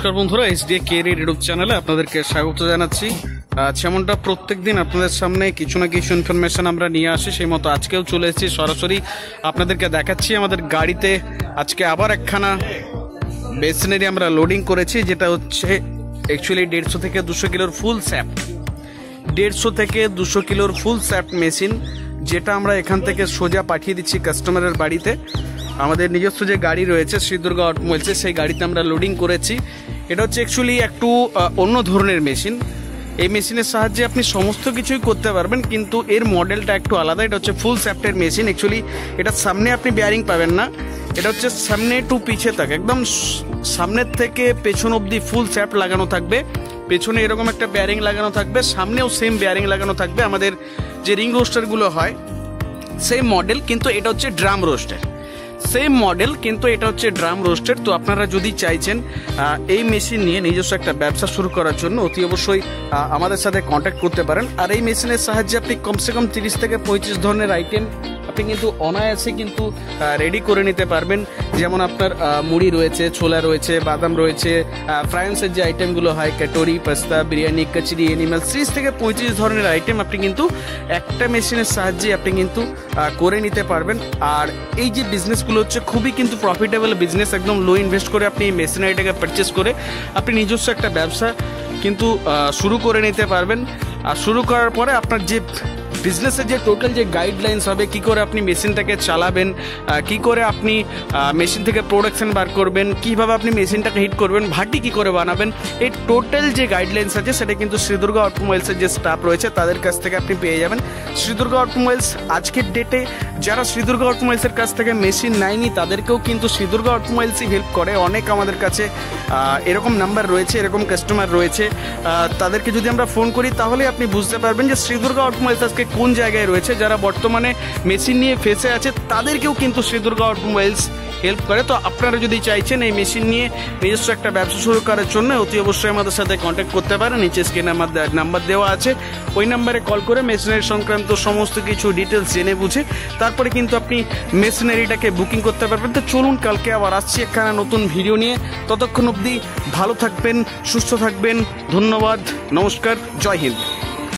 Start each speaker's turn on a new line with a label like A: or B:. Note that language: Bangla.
A: নমস্কার বন্ধুরা, এইচডিএ কেরিয়ার ইউটিউব চ্যানেলে আপনাদেরকে স্বাগত জানাচ্ছি। যেমনটা প্রত্যেকদিন আপনাদের সামনে কিছু না কিছু ইনফরমেশন আমরা নিয়ে আসি, সেই মতো আজকেও চলে এসেছি সরাসরি আপনাদেরকে দেখাচ্ছি। আমাদের গাড়িতে আজকে আবার একখানা মেশিনারি আমরা লোডিং করেছি, যেটা হচ্ছে অ্যাকচুয়ালি 150 থেকে 200 কিলোর ফুল স্যাফট, 150 থেকে 200 কিলোর ফুল স্যাফট মেশিন, যেটা আমরা এখান থেকে সোজা পাঠিয়ে দিচ্ছি কাস্টমারের বাড়িতে। আমাদের নিজস্ব যে গাড়ি রয়েছে শ্রী দুর্গা অটোমোবাইলসে, সেই গাড়িতে আমরা লোডিং করেছি। এটা হচ্ছে অ্যাকচুয়ালি একটু অন্য ধরনের মেশিন। এই মেশিনের সাহায্যে আপনি সমস্ত কিছুই করতে পারবেন, কিন্তু এর মডেলটা একটু আলাদা। এটা হচ্ছে ফুল স্যাফটের মেশিন। অ্যাকচুয়ালি এটা সামনে আপনি বেয়ারিং পাবেন না, এটা হচ্ছে সামনে টু পিছে থাকে, একদম সামনের থেকে পেছন অবধি ফুল স্যাফট লাগানো থাকবে। পেছনে এরকম একটা বেয়ারিং লাগানো থাকবে, সামনেও সেম বেয়ারিং লাগানো থাকবে। আমাদের যে রিং রোস্টারগুলো হয় সেম মডেল, কিন্তু এটা হচ্ছে ড্রাম রোস্টার। সেম মডেল, কিন্তু এটা হচ্ছে ড্রাম রোস্টেড। তো আপনারা যদি চাইছেন এই মেশিন নিয়ে নিজস্ব একটা ব্যবসা শুরু করার জন্য, অতি অবশ্যই আমাদের সাথে কন্ট্যাক্ট করতে পারেন। আর এই মেশিনের সাহায্যে আপনি কমসে কম 30 থেকে 35 ধরনের আইটেম আপনি কিন্তু অনায়াসে কিন্তু রেডি করে নিতে পারবেন। যেমন আপনার মুড়ি রয়েছে, ছোলা রয়েছে, বাদাম রয়েছে, ফ্রান্সের যে আইটেমগুলো হয়, কাটোরি, পাস্তা, বিরিয়ানি, কচুরি, অ্যানিমাল, 30 থেকে 35 ধরনের আইটেম আপনি কিন্তু একটা মেশিনের সাহায্যে আপনি কিন্তু করে নিতে পারবেন। আর এই যে বিজনেসগুলো হচ্ছে খুবই কিন্তু প্রফিটেবল বিজনেস। একদম লো ইনভেস্ট করে আপনি এই মেশিনারিটাকে পারচেস করে আপনি নিজস্ব একটা ব্যবসা কিন্তু শুরু করে নিতে পারবেন। আর শুরু করার পরে আপনার যে বিজনেসের যে টোটাল যে গাইডলাইন্স হবে, কি করে আপনি মেশিনটাকে চালাবেন, কি করে আপনি মেশিন থেকে প্রোডাকশন বার করবেন, কিভাবে আপনি মেশিনটাকে হিট করবেন, ভাটি কি করে বানাবেন, এই টোটাল যে গাইডলাইন্স আছে সেটা কিন্তু শ্রী দুর্গা অটোমোবাইলসের যে স্টাফ রয়েছে তাদের কাছ থেকে আপনি পেয়ে যাবেন। শ্রী দুর্গা অটোমোবাইলস আজকের ডেটে যারা শ্রী দুর্গা অটোমোবাইলসের কাছ থেকে মেশিন নেয়নি তাদেরকেও কিন্তু শ্রী দুর্গা অটোমোবাইলসই হেল্প করে। অনেক আমাদের কাছে এরকম নাম্বার রয়েছে, এরকম কাস্টমার রয়েছে, তাদেরকে যদি আমরা ফোন করি তাহলে আপনি বুঝতে পারবেন যে শ্রী দুর্গা অটোমোবাইলস আজকে কোন জায়গায় রয়েছে। যারা বর্তমানে মেশিন নিয়ে ফেসে আছে তাদেরকেও কিন্তু শ্রী দুর্গা অটোমোবাইলস হেল্প করে। তো আপনারা যদি চাইছেন এই মেশিন নিয়ে নিজস্ব একটা ব্যবসা শুরু করার জন্য, অতি অবশ্যই আমাদের সাথে কন্ট্যাক্ট করতে পারেন। নিচে স্ক্রিনে আমার নাম্বার দেওয়া আছে, ওই নাম্বারে কল করে মেশিনারি সংক্রান্ত সমস্ত কিছু ডিটেলস জেনে বুঝে তারপরে কিন্তু আপনি মেশিনারিটাকে বুকিং করতে পারবেন। তো চলুন, কালকে আবার আসছি একখানা নতুন ভিডিও নিয়ে। ততক্ষণ অবধি ভালো থাকবেন, সুস্থ থাকবেন। ধন্যবাদ, নমস্কার, জয় হিন্দ।